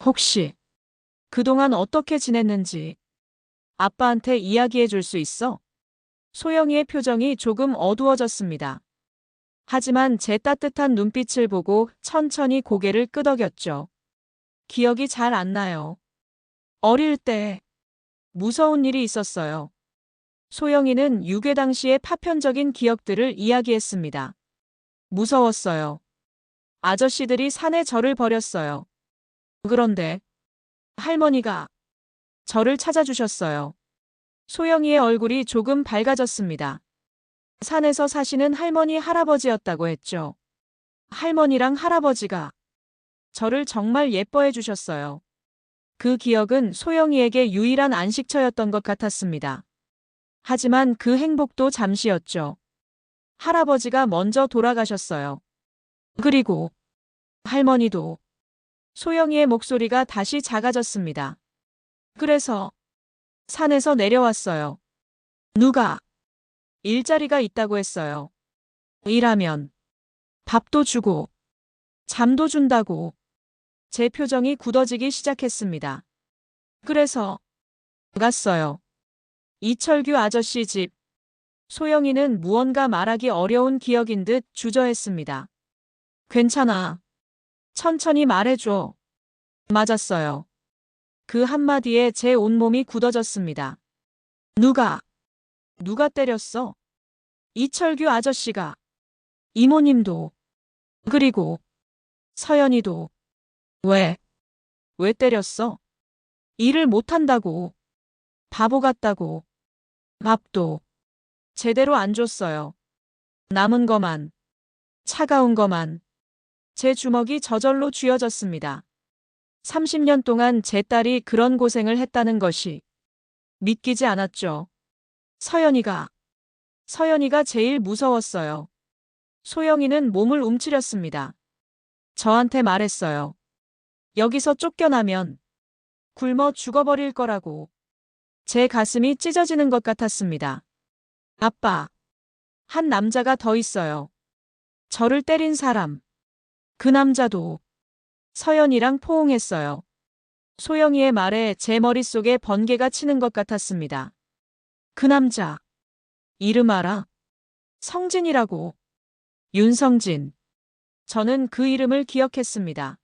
혹시 그동안 어떻게 지냈는지 아빠한테 이야기해 줄 수 있어? 소영이의 표정이 조금 어두워졌습니다. 하지만 제 따뜻한 눈빛을 보고 천천히 고개를 끄덕였죠. 기억이 잘 안 나요. 어릴 때 무서운 일이 있었어요. 소영이는 유괴 당시의 파편적인 기억들을 이야기했습니다. 무서웠어요. 아저씨들이 산에 저를 버렸어요. 그런데 할머니가 저를 찾아주셨어요. 소영이의 얼굴이 조금 밝아졌습니다. 산에서 사시는 할머니 할아버지였다고 했죠. 할머니랑 할아버지가 저를 정말 예뻐해 주셨어요. 그 기억은 소영이에게 유일한 안식처였던 것 같았습니다. 하지만 그 행복도 잠시였죠. 할아버지가 먼저 돌아가셨어요. 그리고 할머니도. 소영이의 목소리가 다시 작아졌습니다. 그래서 산에서 내려왔어요. 누가 일자리가 있다고 했어요. 일하면 밥도 주고 잠도 준다고. 제 표정이 굳어지기 시작했습니다. 그래서 갔어요. 이철규 아저씨 집. 소영이는 무언가 말하기 어려운 기억인 듯 주저했습니다. 괜찮아. 천천히 말해줘. 맞았어요. 그 한마디에 제 온몸이 굳어졌습니다. 누가 때렸어? 이철규 아저씨가. 이모님도. 그리고 서연이도. 왜 때렸어? 일을 못한다고. 바보 같다고. 밥도 제대로 안 줬어요. 남은 거만. 차가운 거만. 제 주먹이 저절로 쥐어졌습니다. 30년 동안 제 딸이 그런 고생을 했다는 것이 믿기지 않았죠. 서연이가 제일 무서웠어요. 소영이는 몸을 움츠렸습니다. 저한테 말했어요. 여기서 쫓겨나면 굶어 죽어버릴 거라고. 제 가슴이 찢어지는 것 같았습니다. 아빠, 한 남자가 더 있어요. 저를 때린 사람. 그 남자도 서연이랑 포옹했어요. 소영이의 말에 제 머릿속에 번개가 치는 것 같았습니다. 그 남자. 이름 알아? 성진이라고. 윤성진. 저는 그 이름을 기억했습니다.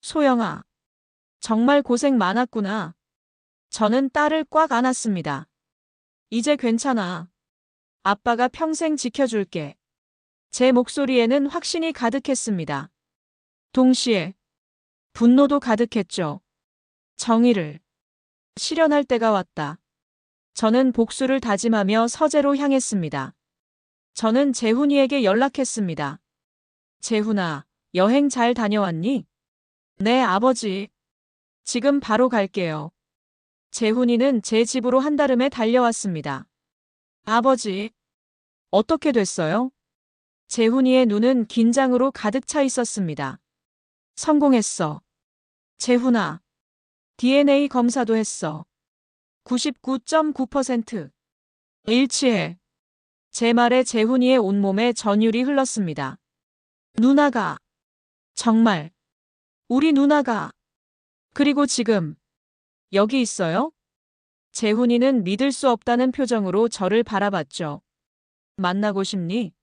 소영아. 정말 고생 많았구나. 저는 딸을 꽉 안았습니다. 이제 괜찮아. 아빠가 평생 지켜줄게. 제 목소리에는 확신이 가득했습니다. 동시에 분노도 가득했죠. 정의를 실현할 때가 왔다. 저는 복수를 다짐하며 서재로 향했습니다. 저는 재훈이에게 연락했습니다. 재훈아, 여행 잘 다녀왔니? 네, 아버지. 지금 바로 갈게요. 재훈이는 제 집으로 한달음에 달려왔습니다. 아버지, 어떻게 됐어요? 재훈이의 눈은 긴장으로 가득 차 있었습니다. 성공했어. 재훈아. DNA 검사도 했어. 99.9%. 일치해. 제 말에 재훈이의 온몸에 전율이 흘렀습니다. 누나가. 정말. 우리 누나가. 그리고 지금. 여기 있어요? 재훈이는 믿을 수 없다는 표정으로 저를 바라봤죠. 만나고 싶니?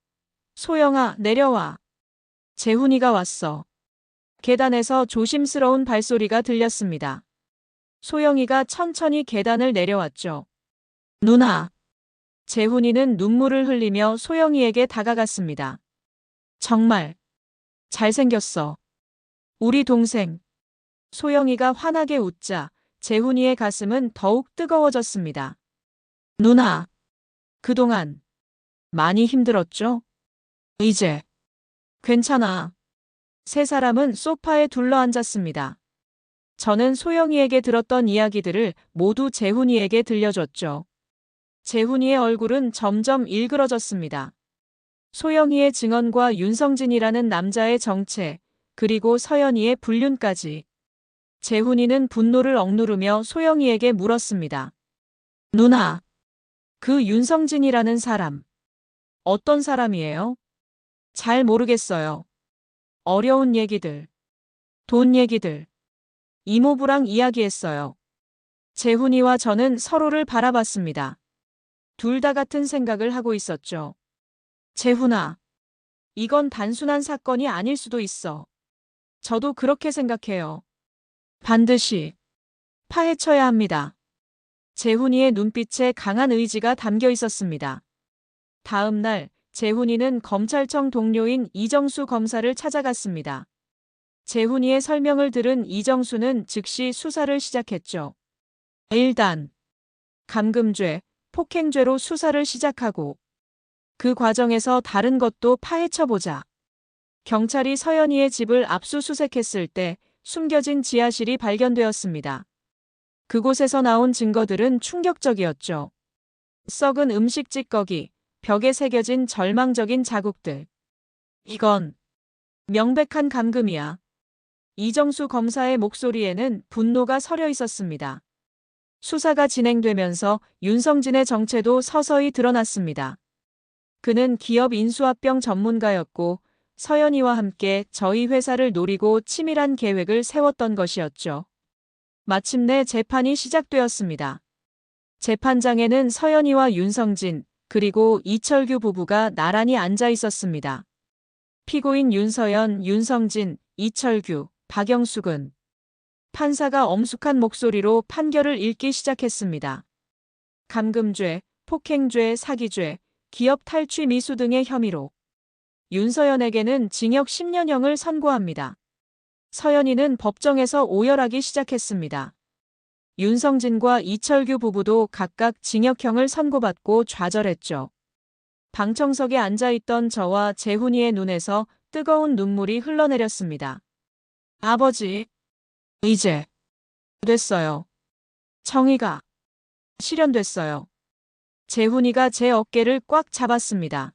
소영아, 내려와. 재훈이가 왔어. 계단에서 조심스러운 발소리가 들렸습니다. 소영이가 천천히 계단을 내려왔죠. 누나. 재훈이는 눈물을 흘리며 소영이에게 다가갔습니다. 정말 잘생겼어. 우리 동생. 소영이가 환하게 웃자 재훈이의 가슴은 더욱 뜨거워졌습니다. 누나. 그동안 많이 힘들었죠? 이제 괜찮아. 세 사람은 소파에 둘러앉았습니다. 저는 소영이에게 들었던 이야기들을 모두 재훈이에게 들려줬죠. 재훈이의 얼굴은 점점 일그러졌습니다. 소영이의 증언과 윤성진이라는 남자의 정체, 그리고 서연이의 불륜까지. 재훈이는 분노를 억누르며 소영이에게 물었습니다. 누나, 그 윤성진이라는 사람, 어떤 사람이에요? 잘 모르겠어요. 어려운 얘기들, 돈 얘기들, 이모부랑 이야기했어요. 재훈이와 저는 서로를 바라봤습니다. 둘 다 같은 생각을 하고 있었죠. 재훈아, 이건 단순한 사건이 아닐 수도 있어. 저도 그렇게 생각해요. 반드시 파헤쳐야 합니다. 재훈이의 눈빛에 강한 의지가 담겨 있었습니다. 다음 날 재훈이는 검찰청 동료인 이정수 검사를 찾아갔습니다. 재훈이의 설명을 들은 이정수는 즉시 수사를 시작했죠. 1단. 감금죄, 폭행죄로 수사를 시작하고 그 과정에서 다른 것도 파헤쳐보자. 경찰이 서연이의 집을 압수수색했을 때 숨겨진 지하실이 발견되었습니다. 그곳에서 나온 증거들은 충격적이었죠. 썩은 음식 찌꺼기, 벽에 새겨진 절망적인 자국들. 이건 명백한 감금이야. 이정수 검사의 목소리에는 분노가 서려 있었습니다. 수사가 진행되면서 윤성진의 정체도 서서히 드러났습니다. 그는 기업 인수합병 전문가였고 서연이와 함께 저희 회사를 노리고 치밀한 계획을 세웠던 것이었죠. 마침내 재판이 시작되었습니다. 재판장에는 서연이와 윤성진, 그리고 이철규 부부가 나란히 앉아 있었습니다. 피고인 윤서연, 윤성진, 이철규, 박영숙은 판사가 엄숙한 목소리로 판결을 읽기 시작했습니다. 감금죄, 폭행죄, 사기죄, 기업 탈취 미수 등의 혐의로 윤서연에게는 징역 10년형을 선고합니다. 서연이는 법정에서 오열하기 시작했습니다. 윤성진과 이철규 부부도 각각 징역형을 선고받고 좌절했죠. 방청석에 앉아있던 저와 재훈이의 눈에서 뜨거운 눈물이 흘러내렸습니다. 아버지, 이제 됐어요. 정의가 실현됐어요. 재훈이가 제 어깨를 꽉 잡았습니다.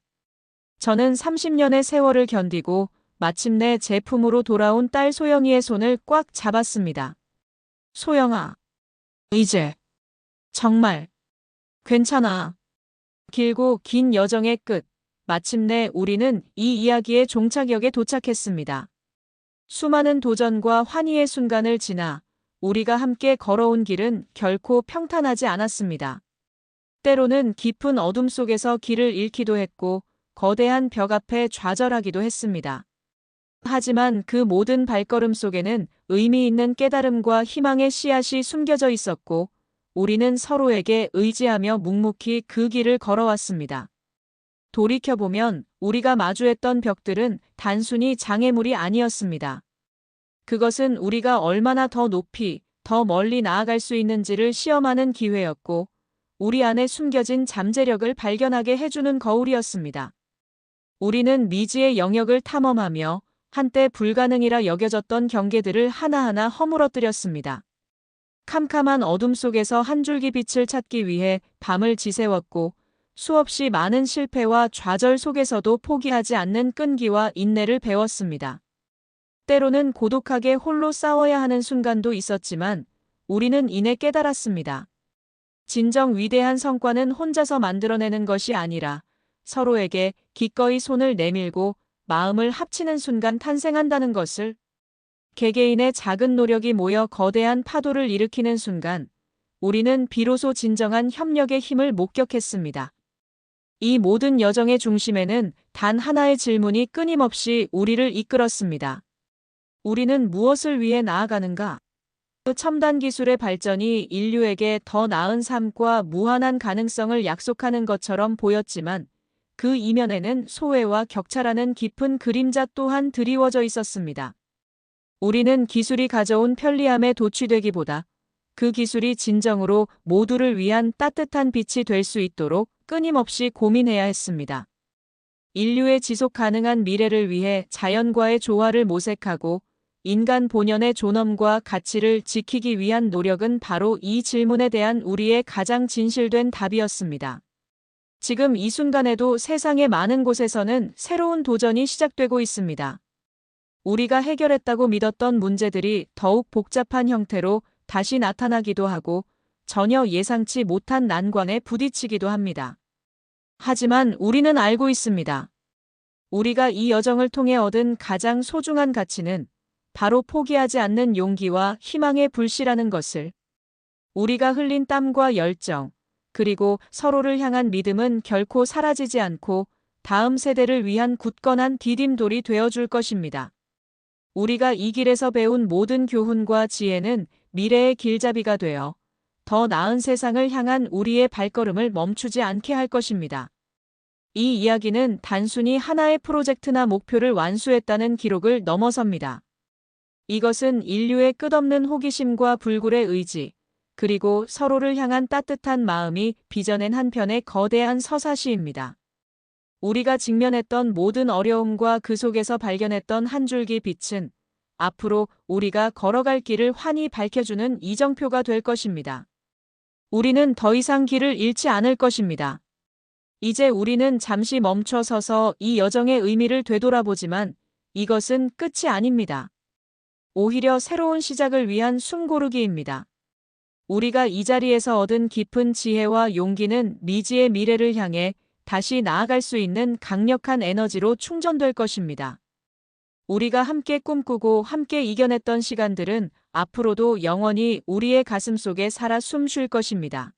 저는 30년의 세월을 견디고 마침내 제 품으로 돌아온 딸 소영이의 손을 꽉 잡았습니다. 소영아, 이제 정말 괜찮아. 길고 긴 여정의 끝, 마침내 우리는 이 이야기의 종착역에 도착했습니다. 수많은 도전과 환희의 순간을 지나 우리가 함께 걸어온 길은 결코 평탄하지 않았습니다. 때로는 깊은 어둠 속에서 길을 잃기도 했고 거대한 벽 앞에 좌절하기도 했습니다. 하지만 그 모든 발걸음 속에는 의미 있는 깨달음과 희망의 씨앗이 숨겨져 있었고 우리는 서로에게 의지하며 묵묵히 그 길을 걸어왔습니다. 돌이켜보면 우리가 마주했던 벽들은 단순히 장애물이 아니었습니다. 그것은 우리가 얼마나 더 높이, 더 멀리 나아갈 수 있는지를 시험하는 기회였고 우리 안에 숨겨진 잠재력을 발견하게 해주는 거울이었습니다. 우리는 미지의 영역을 탐험하며 한때 불가능이라 여겨졌던 경계들을 하나하나 허물어뜨렸습니다. 캄캄한 어둠 속에서 한 줄기 빛을 찾기 위해 밤을 지새웠고 수없이 많은 실패와 좌절 속에서도 포기하지 않는 끈기와 인내를 배웠습니다. 때로는 고독하게 홀로 싸워야 하는 순간도 있었지만 우리는 이내 깨달았습니다. 진정 위대한 성과는 혼자서 만들어내는 것이 아니라 서로에게 기꺼이 손을 내밀고 마음을 합치는 순간 탄생한다는 것을. 개개인의 작은 노력이 모여 거대한 파도를 일으키는 순간 우리는 비로소 진정한 협력의 힘을 목격했습니다. 이 모든 여정의 중심에는 단 하나의 질문이 끊임없이 우리를 이끌었습니다. 우리는 무엇을 위해 나아가는가? 그 첨단 기술의 발전이 인류에게 더 나은 삶과 무한한 가능성을 약속하는 것처럼 보였지만 그 이면에는 소외와 격차라는 깊은 그림자 또한 드리워져 있었습니다. 우리는 기술이 가져온 편리함에 도취되기보다 그 기술이 진정으로 모두를 위한 따뜻한 빛이 될 수 있도록 끊임없이 고민해야 했습니다. 인류의 지속 가능한 미래를 위해 자연과의 조화를 모색하고 인간 본연의 존엄과 가치를 지키기 위한 노력은 바로 이 질문에 대한 우리의 가장 진실된 답이었습니다. 지금 이 순간에도 세상의 많은 곳에서는 새로운 도전이 시작되고 있습니다. 우리가 해결했다고 믿었던 문제들이 더욱 복잡한 형태로 다시 나타나기도 하고 전혀 예상치 못한 난관에 부딪히기도 합니다. 하지만 우리는 알고 있습니다. 우리가 이 여정을 통해 얻은 가장 소중한 가치는 바로 포기하지 않는 용기와 희망의 불씨라는 것을. 우리가 흘린 땀과 열정, 그리고 서로를 향한 믿음은 결코 사라지지 않고 다음 세대를 위한 굳건한 디딤돌이 되어줄 것입니다. 우리가 이 길에서 배운 모든 교훈과 지혜는 미래의 길잡이가 되어 더 나은 세상을 향한 우리의 발걸음을 멈추지 않게 할 것입니다. 이 이야기는 단순히 하나의 프로젝트나 목표를 완수했다는 기록을 넘어섭니다. 이것은 인류의 끝없는 호기심과 불굴의 의지, 그리고 서로를 향한 따뜻한 마음이 빚어낸 한 편의 거대한 서사시입니다. 우리가 직면했던 모든 어려움과 그 속에서 발견했던 한 줄기 빛은 앞으로 우리가 걸어갈 길을 환히 밝혀주는 이정표가 될 것입니다. 우리는 더 이상 길을 잃지 않을 것입니다. 이제 우리는 잠시 멈춰 서서 이 여정의 의미를 되돌아보지만 이것은 끝이 아닙니다. 오히려 새로운 시작을 위한 숨고르기입니다. 우리가 이 자리에서 얻은 깊은 지혜와 용기는 미지의 미래를 향해 다시 나아갈 수 있는 강력한 에너지로 충전될 것입니다. 우리가 함께 꿈꾸고 함께 이겨냈던 시간들은 앞으로도 영원히 우리의 가슴 속에 살아 숨 쉴 것입니다.